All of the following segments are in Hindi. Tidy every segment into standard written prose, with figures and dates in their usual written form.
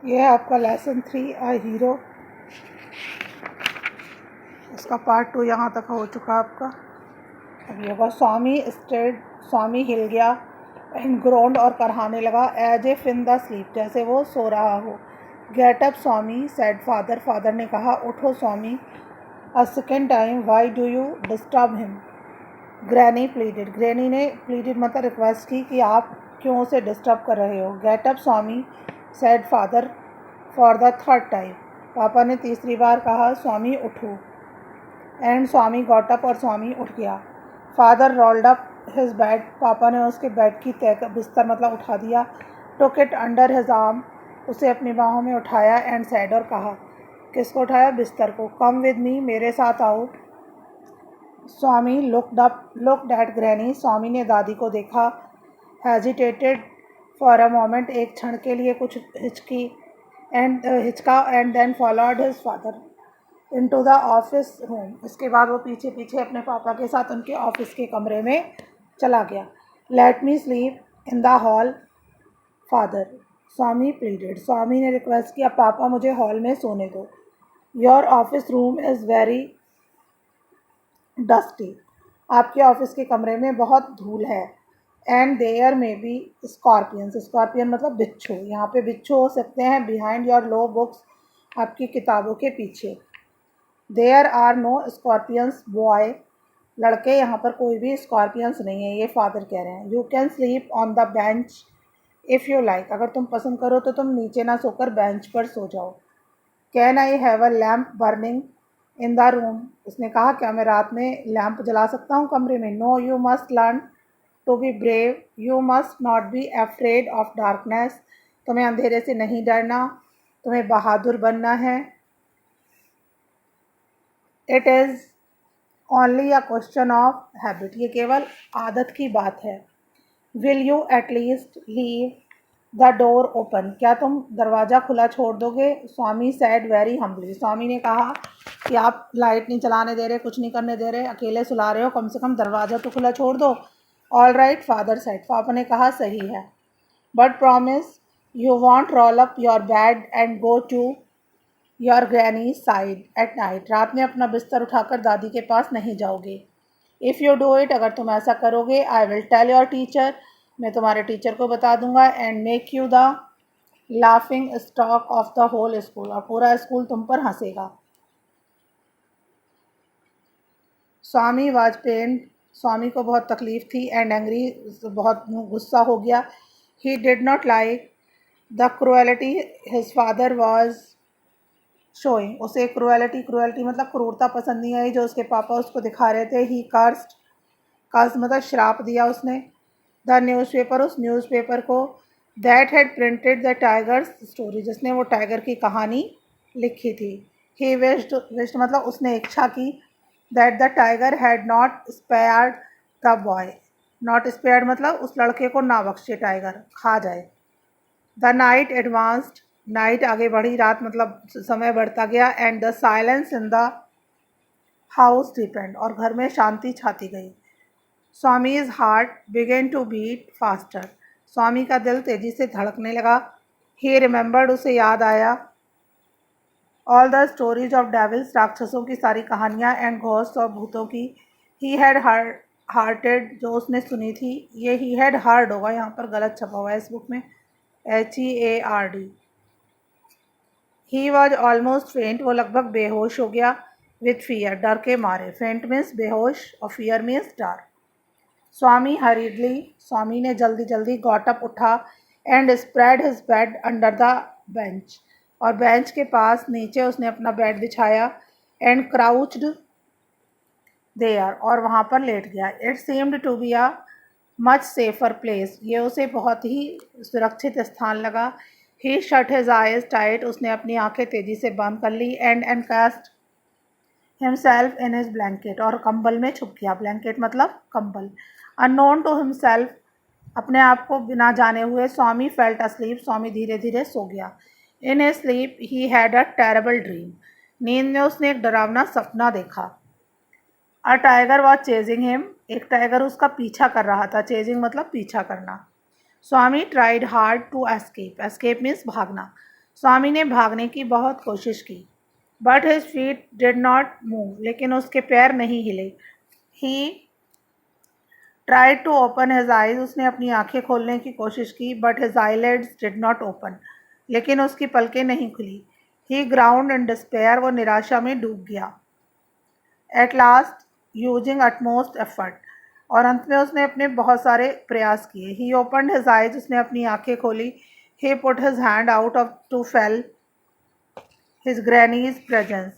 ये है आपका लेसन 3 अ हीरो। इसका पार्ट 2 यहाँ तक हो चुका आपका। अब ये होगा स्वामी हिल गया एंड ग्रोन्ड और करहाने लगा as if in the sleep, जैसे वो सो रहा हो। Get up Swami said father, father ने कहा उठो Swami. A second time, why do you disturb him, granny pleaded, granny ने प्लीडेड मतलब रिक्वेस्ट की कि आप क्यों उसे डिस्टर्ब कर रहे हो। Get up Swami said father for the third time, पापा ने तीसरी बार कहा स्वामी उठो। एंड स्वामी गॉट अप और स्वामी उठ गया। Father rolled up his bed, पापा ने उसके बेड की तय बिस्तर मतलब उठा दिया। Took it under his arm, उसे अपनी बाहों में उठाया। एंड सैड और कहा, किसको उठाया, बिस्तर को। कम विद मी, मेरे साथ आओ। स्वामी लुक्ड एट ग्रैनी, स्वामी ने दादी को देखा। हेजिटेटेड फॉर अ मोमेंट, एक क्षण के लिए कुछ हिचका and then followed his father into the office room. इसके बाद वो पीछे पीछे अपने पापा के साथ उनके ऑफिस के कमरे में चला गया। Let me sleep in the hall father, Swami pleaded, Swami ने रिक्वेस्ट किया पापा मुझे हॉल में सोने दो। Your office room is very dusty, आपके ऑफिस के कमरे में बहुत धूल है। And there may be scorpions, scorpion मतलब बिच्छू, यहाँ पे बिच्छू हो सकते हैं। बिहाइंड योर लो बुक्स, आपकी किताबों के पीछे। There are no scorpions boy, लड़के यहाँ पर कोई भी स्कॉर्पियंस नहीं है, ये फादर कह रहे हैं। You can sleep on the bench if you like, अगर तुम पसंद करो तो तुम नीचे ना सोकर बेंच पर सो जाओ। Can I have a lamp burning in the room, उसने कहा क्या मैं रात में लैम्प जला सकता हूँ कमरे में। No you must learn to be brave, you must not be afraid of darkness, तुम्हें अंधेरे से नहीं डरना, तुम्हें बहादुर बनना है। It is only a question of habit, ये केवल आदत की बात है। Will you at least leave the door open, क्या तुम दरवाज़ा खुला छोड़ दोगे। Swami said very humbly, Swami ने कहा कि आप लाइट नहीं चलाने दे रहे, कुछ नहीं करने दे रहे, अकेले सुला रहे हो, कम से कम दरवाज़ा तो खुला छोड़ दो। ऑल राइट फादर सैड, पापा ने कहा सही है। But promise you won't roll up your bed and go to your granny side at night, रात में अपना बिस्तर उठाकर दादी के पास नहीं जाओगे। इफ़ यू डू इट, अगर तुम ऐसा करोगे, I will tell your teacher, मैं तुम्हारे टीचर को बता दूंगा। And make you the laughing stock of the whole school, और पूरा स्कूल तुम पर हंसेगा। स्वामी वाज पेन, स्वामी को बहुत तकलीफ थी। एंड एंग्री, बहुत गुस्सा हो गया। He did not like the cruelty his father was showing, उसे क्रुएलिटी मतलब क्रूरता पसंद नहीं आई जो उसके पापा उसको दिखा रहे थे। ही कर्स मतलब श्राप दिया उसने। द न्यूज़पेपर, उस न्यूज़पेपर को। That had printed the tigers story, जिसने वो टाइगर की कहानी लिखी थी। ही विश्ड मतलब उसने इच्छा की। That the tiger had not spared the boy, not spared मतलब उस लड़के को ना बख्शे टाइगर, खा जाए। द नाइट एडवांस्ड, नाइट आगे बढ़ी, रात मतलब समय बढ़ता गया। And the silence in the house deepened, और घर में शांति छाती गई। Swami's heart began to beat faster, Swami का दिल तेजी से धड़कने लगा। ही रिमेंबर्ड, उसे याद आया। All the stories of devils, राक्षसों की सारी कहानियाँ। एंड घोस्ट, और भूतों की। ही हैड हार्टेड, जो उसने सुनी थी। ये ही हैड हार्ड होगा, यहाँ पर गलत छपा हुआ है इस बुक में, HEARD। ही वॉज ऑलमोस्ट फेंट, वो लगभग बेहोश हो गया। विथ फियर, डर के मारे। फेंट मीन्स बेहोश और फियर मीन्स डर। स्वामी हरीडली, स्वामी ने जल्दी जल्दी गॉट अप उठा। And spread his bed under the bench, और बेंच के पास नीचे उसने अपना बेड बिछाया। एंड क्राउच्ड देयर, और वहाँ पर लेट गया। It seemed to be a much safer place, ये उसे बहुत ही सुरक्षित स्थान लगा। He shut his eyes tight, उसने अपनी आंखें तेजी से बंद कर ली। And encased himself in his blanket, और कंबल में छुप गया। ब्लैंकेट मतलब कंबल। अननोन टू हिमसेल्फ, अपने आप को बिना जाने हुए, स्वामी फेल्ट अस्लीप, स्वामी धीरे धीरे सो गया। In a sleep he had a terrible dream, नींद में उसने एक डरावना सपना देखा। A tiger was chasing him, एक टाइगर उसका पीछा कर रहा था। चेजिंग मतलब पीछा करना। Swami tried hard to escape, escape means भागना। स्वामी ने भागने की बहुत कोशिश की, but his feet did not move, लेकिन उसके पैर नहीं हिले। He tried to open his eyes, उसने अपनी आंखें खोलने की कोशिश की, but his eyelids did not open, लेकिन उसकी पलकें नहीं खुली। ही ग्राउंड इन डिस्पेयर, वो निराशा में डूब गया। At last using utmost effort, और अंत में उसने अपने बहुत सारे प्रयास किए। ही ओपनड हिज आइज, उसने अपनी आंखें खोली। He put his hand out of to feel his granny's presence,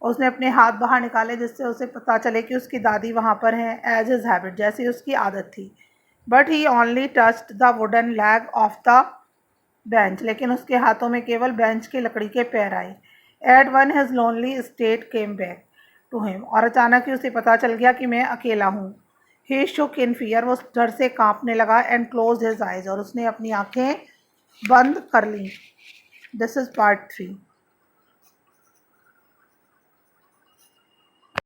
उसने अपने हाथ बाहर निकाले जिससे उसे पता चले कि उसकी दादी वहाँ पर हैं, एज हिज हैबिट, जैसी उसकी आदत थी। But he only touched the wooden lag of the bench, लेकिन उसके हाथों में केवल बेंच की लकड़ी के पैर आए। At once his lonely state came back to him, और अचानक ही उसे पता चल गया कि मैं अकेला हूँ। ही शुक इन फियर, वो डर से कांपने लगा। एंड क्लोज हिज आइज, और उसने अपनी आंखें बंद कर ली। This is part 3।